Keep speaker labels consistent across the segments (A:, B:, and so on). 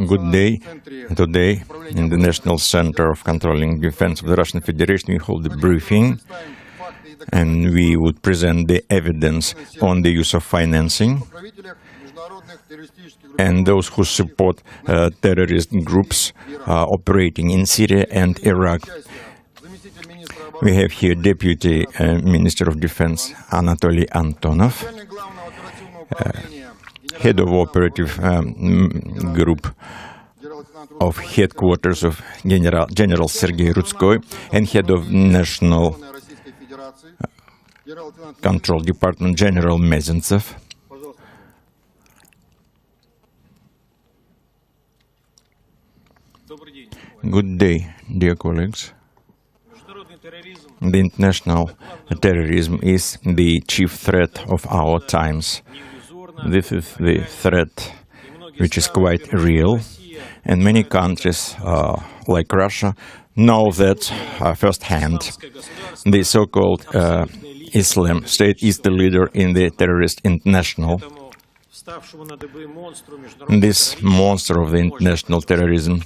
A: Good day. Today, in the National Center of Controlling Defense of the Russian Federation, we hold a briefing, and we would present the evidence on the use of financing and those who support terrorist groups operating in Syria and Iraq. We have here Deputy Minister of Defense Anatoly Antonov, Head of Operative Group of Headquarters of General Sergei Rudskoy, and Head of National Control Department General Mezentsev. Good day, dear colleagues. The international terrorism is the chief threat of our times. This is the threat which is quite real, and many countries, like Russia, know that firsthand. The so-called Islam State is the leader in the terrorist international. This monster of the international terrorism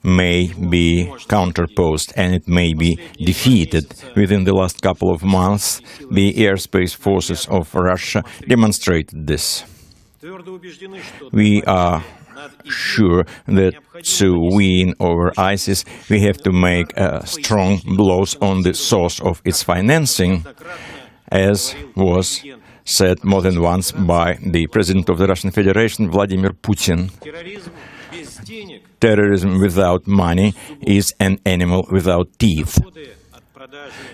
A: may be counterposed and it may be defeated. Within the last couple of months, the airspace forces of Russia demonstrated this. We are sure that to win over ISIS, we have to make strong blows on the source of its financing, as was said more than once by the President of the Russian Federation, Vladimir Putin. Terrorism without money is an animal without teeth.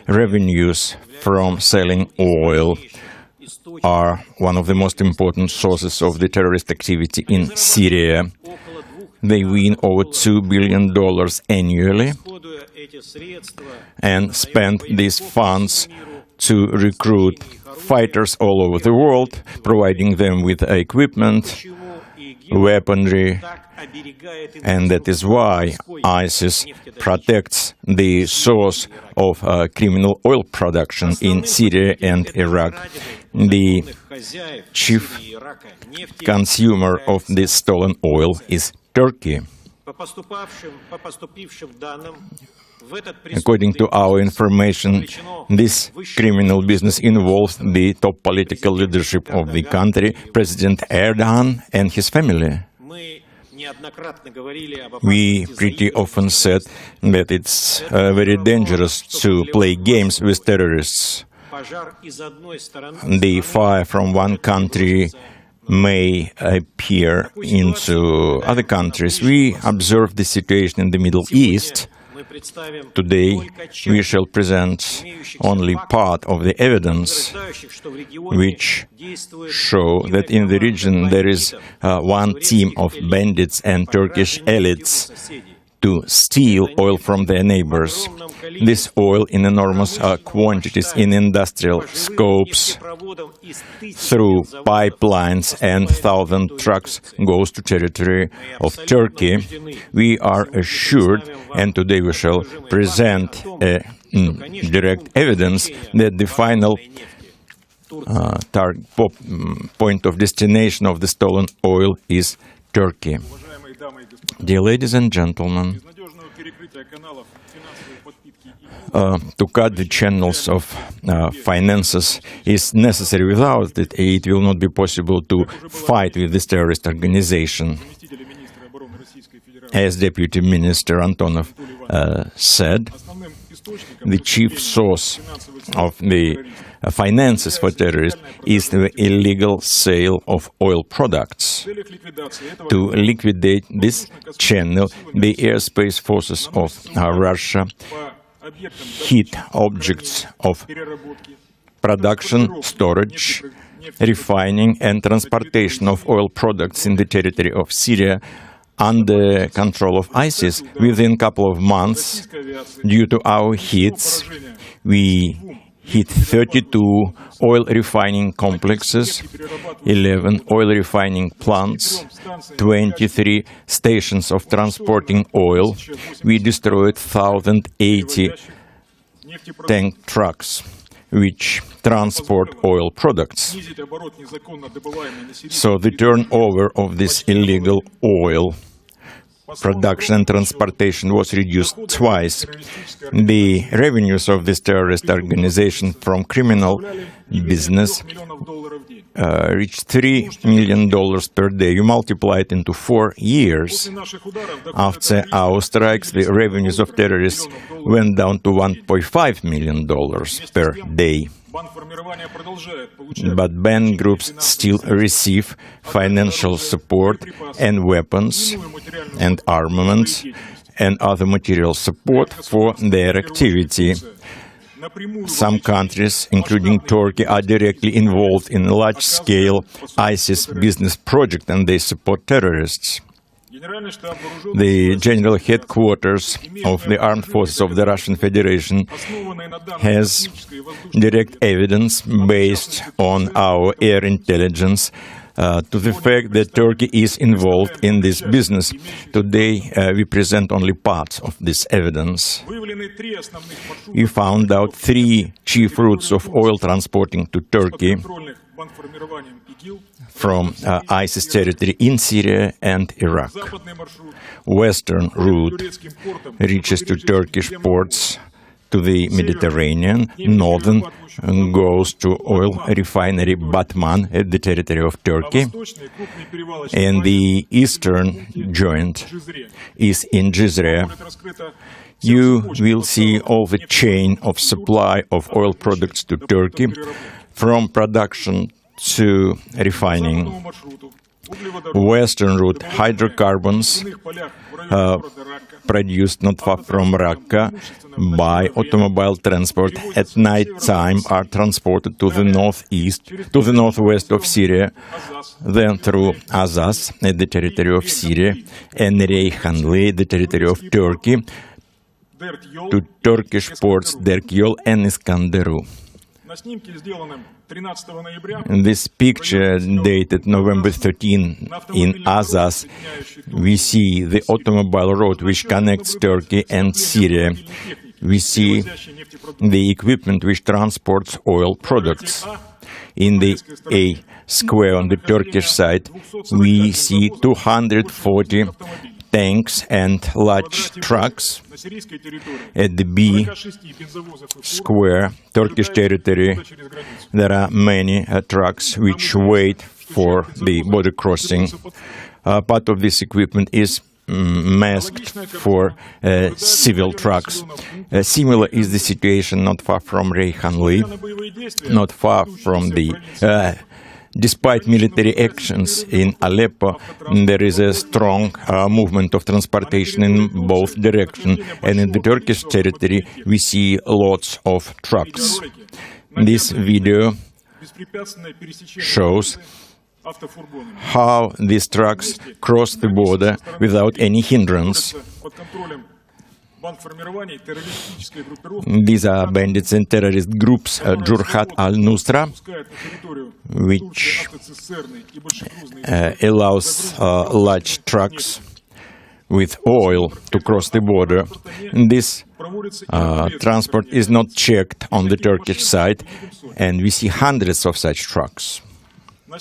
A: Revenues from selling oil are one of the most important sources of the terrorist activity in Syria. They win over $2 billion annually and spend these funds to recruit fighters all over the world, providing them with equipment, weaponry, and that is why ISIS protects the source of criminal oil production in Syria and Iraq. The chief consumer of this stolen oil is Turkey. According to our information, this criminal business involves the top political leadership of the country, President Erdogan and his family. We pretty often said that it's very dangerous to play games with terrorists. The fire from one country may appear into other countries. We observe the situation in the Middle East. Today, we shall present only part of the evidence which show that in the region there is one team of bandits and Turkish elites to steal oil from their neighbors. This oil in enormous quantities in industrial scopes through pipelines and 1,000 trucks goes to territory of Turkey. We are assured, and today we shall present direct evidence that the final point of destination of the stolen oil is Turkey. Dear ladies and gentlemen, to cut the channels of finances is necessary. Without it, it will not be possible to fight with this terrorist organization. As Deputy Minister Antonov said, the chief source of the finances for terrorists is the illegal sale of oil products. To liquidate this channel, the airspace forces of Russia hit objects of production, storage, refining and transportation of oil products in the territory of Syria under control of ISIS. Within a couple of months, due to our hits, we hit 32 oil refining complexes, 11 oil refining plants, 23 stations of transporting oil. We destroyed 1,080 tank trucks. which transport oil products. So the turnover of this illegal oil production and transportation was reduced twice. The revenues of this terrorist organization from criminal business reached $3 million per day. You multiply it into 4 years. After our strikes, the revenues of terrorists went down to $1.5 million per day. But banned groups still receive financial support and weapons and armaments and other material support for their activity. Some countries, including Turkey, are directly involved in a large-scale ISIS business project, and they support terrorists. The General Headquarters of the Armed Forces of the Russian Federation has direct evidence based on our air intelligence to the fact that Turkey is involved in this business. Today, we present only parts of this evidence. We found out 3 chief routes of oil transporting to Turkey from ISIS territory in Syria and Iraq. Western route reaches to Turkish ports to the Mediterranean. Northern goes to oil refinery Batman at the territory of Turkey. And the eastern joint is in Cizre. You will see all the chain of supply of oil products to Turkey, from production to refining. Western route, hydrocarbons produced not far from Raqqa by automobile transport at night time are transported to the northwest of Syria, then through Azaz at the territory of Syria and Reyhanli, the territory of Turkey, to Turkish ports Derkyol and Iskanderun. In this picture, dated November 13 in Azaz, we see the automobile road which connects Turkey and Syria. We see the equipment which transports oil products. In the A square on the Turkish side, we see 240 tanks and large trucks. At the B square, Turkish territory, there are many trucks which wait for the border crossing. Part of this equipment is masked for civil trucks. Similar is the situation not far from Reyhanli, not far from the despite military actions in Aleppo, there is a strong movement of transportation in both directions, and in the Turkish territory we see lots of trucks. This video shows how these trucks cross the border without any hindrance. These are bandits and terrorist groups, Jurhat al-Nusra, which allows large trucks with oil to cross the border. This transport is not checked on the Turkish side, and we see hundreds of such trucks. In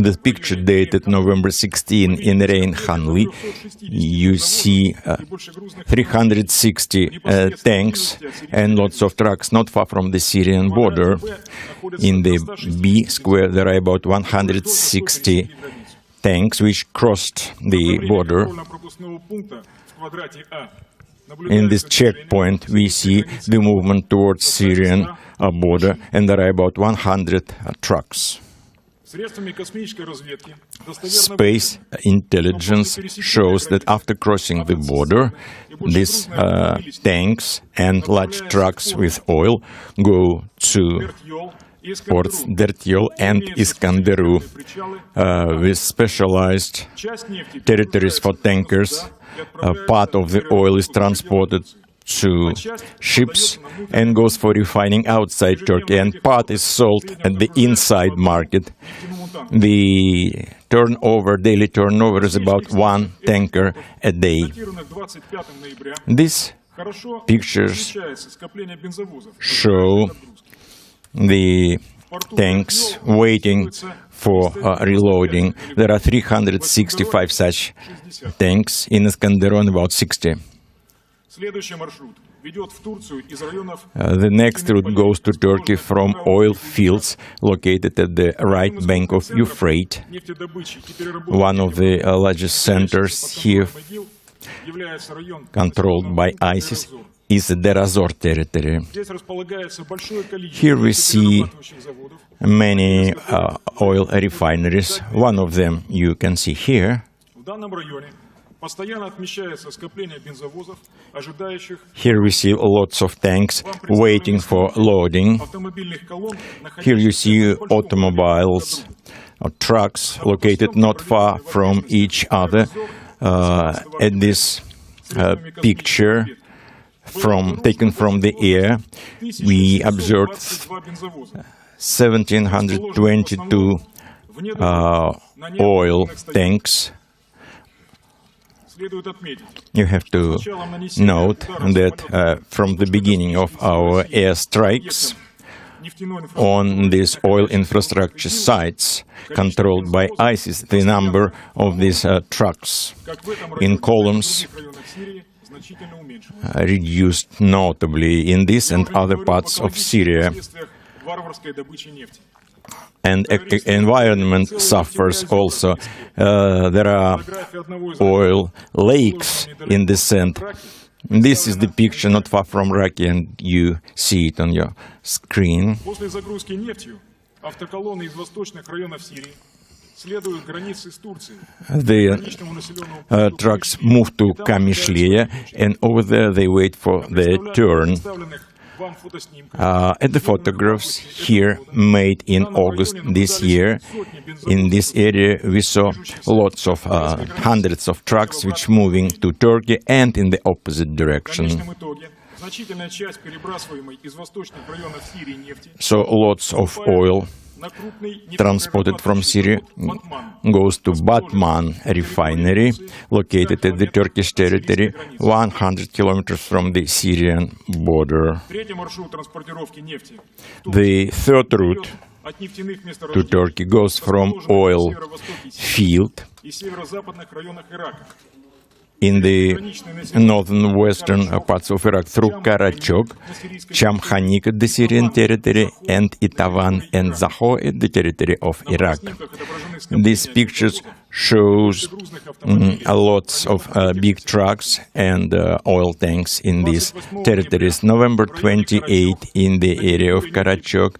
A: the picture dated November 16 in Reyhanli, you see 360 tanks and lots of trucks not far from the Syrian border. In the B square, there are about 160 tanks which crossed the border. In this checkpoint, we see the movement towards Syrian border, and there are about 100 trucks. Space intelligence shows that after crossing the border, these tanks and large trucks with oil go to ports Dertyol and Iskanderun with specialized territories for tankers. Part of the oil is transported to ships and goes for refining outside Turkey, and part is sold at the inside market. The daily turnover is about 1 tanker a day. This pictures show the tanks waiting for reloading. There are 365 such tanks in Iskenderun, about 60. The next route goes to Turkey from oil fields located at the right bank of Euphrates. One of the largest centers here, controlled by ISIS, is the Deir territory. Here we see many oil refineries. One of them you can see here. Here we see lots of tanks waiting for loading. Here you see automobiles or trucks located not far from each other. At this picture taken from the air, we observed 1,722 oil tanks. You have to note that from the beginning of our airstrikes on these oil infrastructure sites controlled by ISIS, the number of these trucks in columns reduced notably in this and other parts of Syria. And environment suffers also. There are oil lakes in the center. This is the picture not far from Raqqa, and you see it on your screen. The trucks move to Kamishliya, and over there they wait for their turn. At the photographs here made in August this year, in this area we saw lots of hundreds of trucks which moving to Turkey and in the opposite direction. So lots of oil transported from Syria goes to Batman refinery, located at the Turkish territory, 100 kilometers from the Syrian border. The third route to Turkey goes from oil field in the northern western parts of Iraq through Karachok, Chamkhanik at the Syrian territory, and Itavan and Zaho at the territory of Iraq. These pictures shows lots of big trucks and oil tanks in these territories. November 28 in the area of Karachok,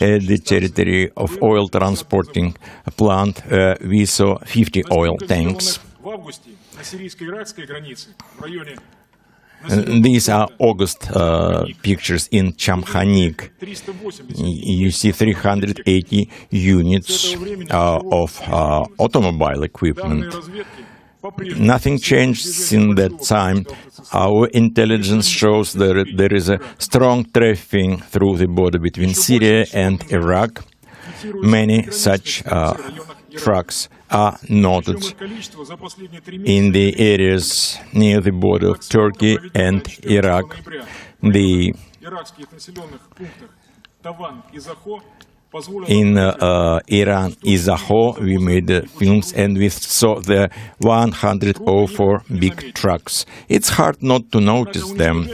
A: at the territory of oil transporting plant, we saw 50 oil tanks. These are August pictures in Chamkhanik. You see 380 units of automobile equipment. Nothing changed since that time. Our intelligence shows that there is a strong trafficking through the border between Syria and Iraq. Many such trucks are noted in the areas near the border of Turkey and Iraq. In Iran, Izaho, we made films and we saw the 104 big trucks. It's hard not to notice them,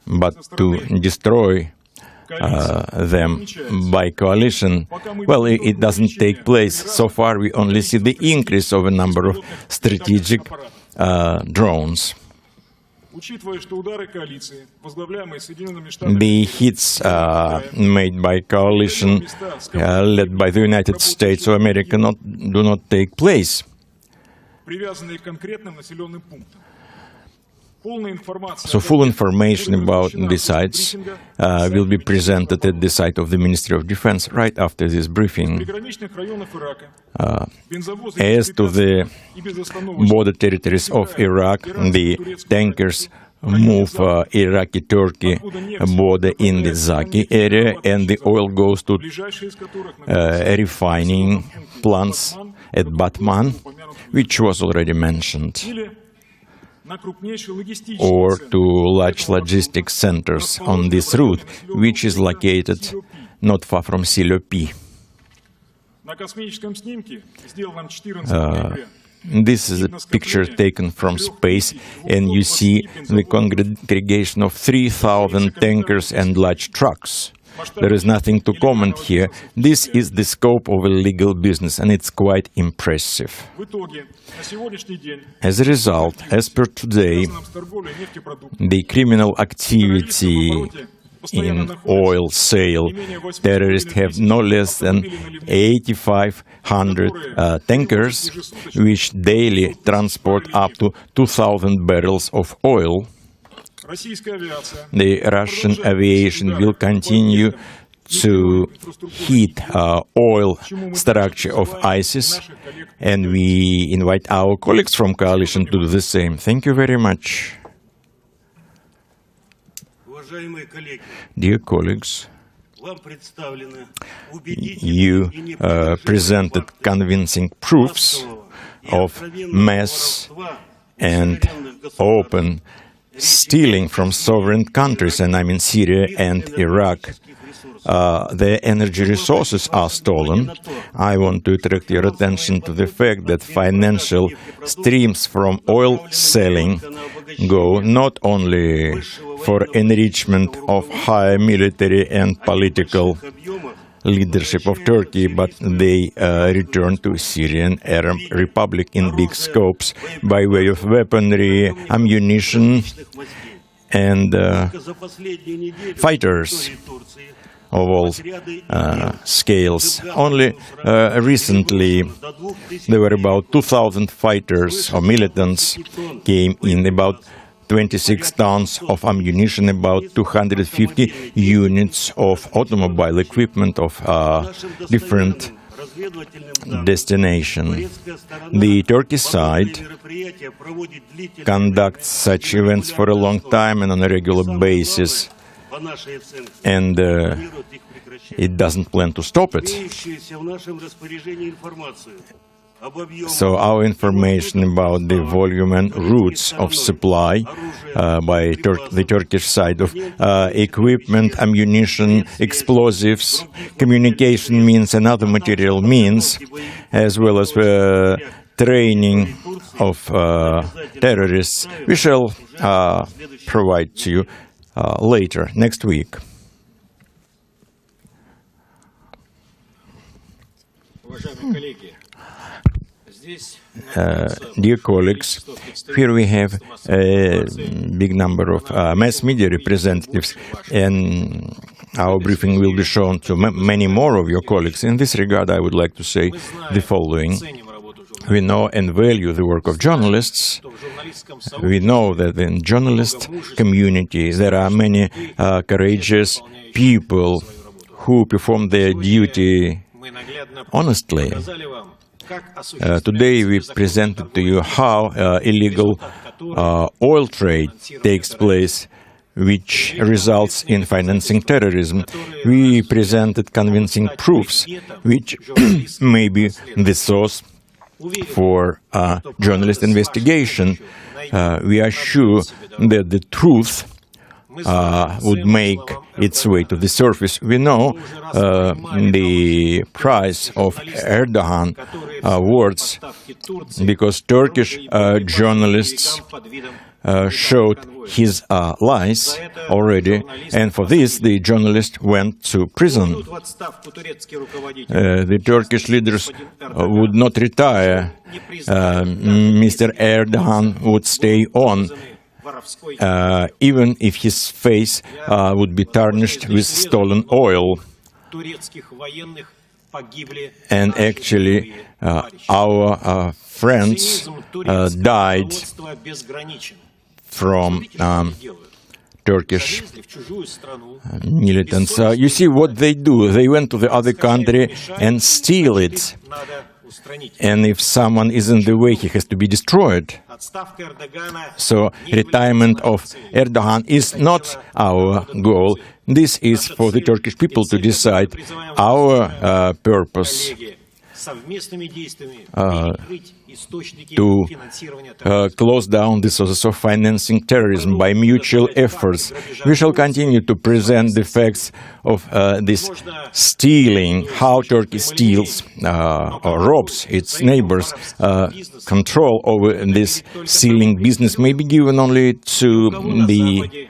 A: but to destroy them by coalition, well, it doesn't take place. So far, we only see the increase of a number of strategic drones. The hits made by coalition led by the United States of America do not take place. So full information about the sites will be presented at the site of the Ministry of Defense right after this briefing. As to the border territories of Iraq, the tankers move Iraqi-Turkey border in the Zaki area, and the oil goes to refining plants at Batman, which was already mentioned. or to large logistics centers on this route, which is located not far from Silopi. This is a picture taken from space, and you see the congregation of 3,000 tankers and large trucks. There is nothing to comment here. This is the scope of illegal business, and it's quite impressive. As a result, as per today, the criminal activity in oil sale, terrorists have no less than 8,500 tankers, which daily transport up to 2,000 barrels of oil. The Russian aviation will continue to hit oil structure of ISIS, and we invite our colleagues from coalition to do the same. Thank you very much. Dear colleagues, you presented convincing proofs of mass and open stealing from sovereign countries, and I mean Syria and Iraq. Their energy resources are stolen. I want to attract your attention to the fact that financial streams from oil selling go not only for enrichment of high military and political leadership of Turkey, but they return to Syrian Arab Republic in big scopes by way of weaponry, ammunition, and fighters of all scales. Only recently, there were about 2,000 fighters or militants came in, about 26 tons of ammunition, about 250 units of automobile equipment of different destination. The Turkish side conducts such events for a long time and on a regular basis, and it doesn't plan to stop it. So our information about the volume and routes of supply by the Turkish side of equipment, ammunition, explosives, communication means and other material means, as well as training of terrorists, we shall provide to you later, next week. Dear colleagues, here we have a big number of mass media representatives, and our briefing will be shown to many more of your colleagues. In this regard, I would like to say the following. We know and value the work of journalists. We know that in journalist community there are many courageous people who perform their duty honestly. Today we presented to you how illegal oil trade takes place, which results in financing terrorism. We presented convincing proofs, which may be the source for journalist investigation. We are sure that the truth would make its way to the surface. We know the price of Erdogan words because Turkish journalists showed his lies already, and for this the journalist went to prison. The Turkish leaders would not retire. Mr. Erdogan would stay on, even if his face would be tarnished with stolen oil. And actually, our friends died from Turkish militants. You see what they do. They went to the other country and steal it. And if someone is in the way, he has to be destroyed. So retirement of Erdogan is not our goal. This is for the Turkish people to decide. Our purpose to close down the sources of financing terrorism by mutual efforts. We shall continue to present the facts of this stealing, how Turkey steals or robs its neighbors. Control over this stealing business may be given only to the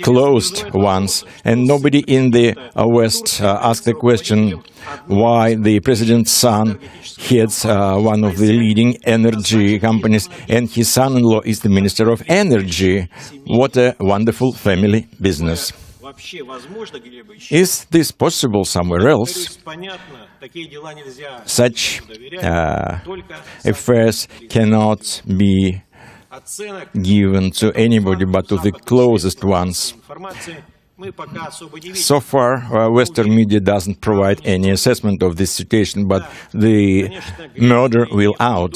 A: closed ones, and nobody in the West asked the question why the president's son heads one of the leading energy companies and his son-in-law is the Minister of Energy. What a wonderful family business. Is this possible somewhere else? Such affairs cannot be given to anybody but to the closest ones. So far, Western media doesn't provide any assessment of this situation, but the murder will out.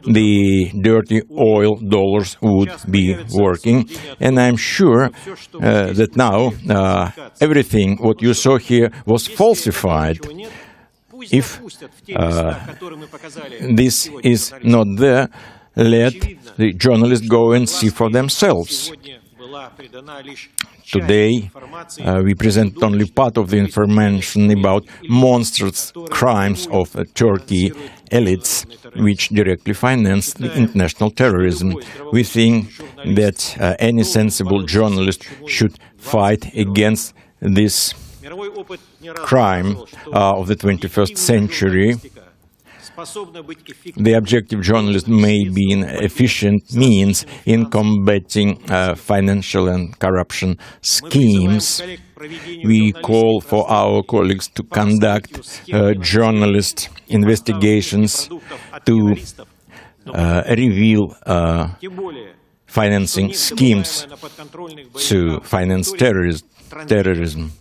A: The dirty oil dollars would be working, and I'm sure that now everything what you saw here was falsified. If this is not there, let the journalists go and see for themselves. Today, we present only part of the information about monstrous crimes of Turkey elites, which directly finance the international terrorism. We think that any sensible journalist should fight against this crime of the 21st century. The objective journalism may be an efficient means in combating financial and corruption schemes. We call for our colleagues to conduct journalist investigations to reveal financing schemes to finance terrorism.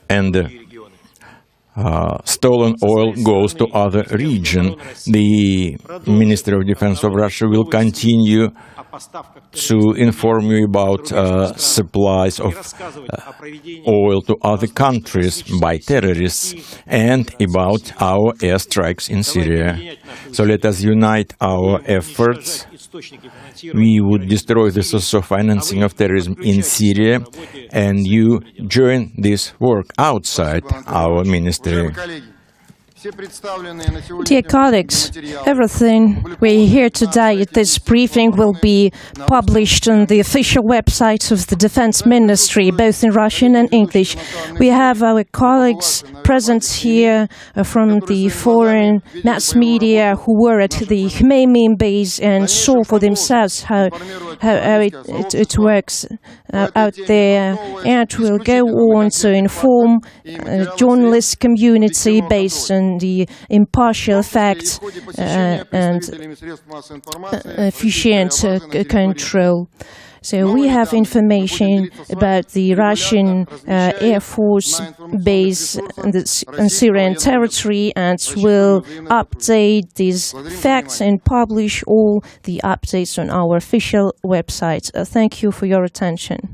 A: And stolen oil goes to other regions. The Ministry of Defense of Russia will continue to inform you about supplies of oil to other countries by terrorists and about our airstrikes in Syria. So let us unite our efforts. We would destroy the source of financing of terrorism in Syria, and you join this work outside our ministry.
B: Dear colleagues, everything we hear today at this briefing will be published on the official website of the Defense Ministry, both in Russian and English. We have our colleagues present here from the foreign mass media who were at the Khmeimim base and saw for themselves how it works out there, and will go on to inform journalist community based on the impartial facts and efficient control. So we have information about the Russian Air Force base in Syrian territory, and will update these facts and publish all the updates on our official website. Thank you for your attention.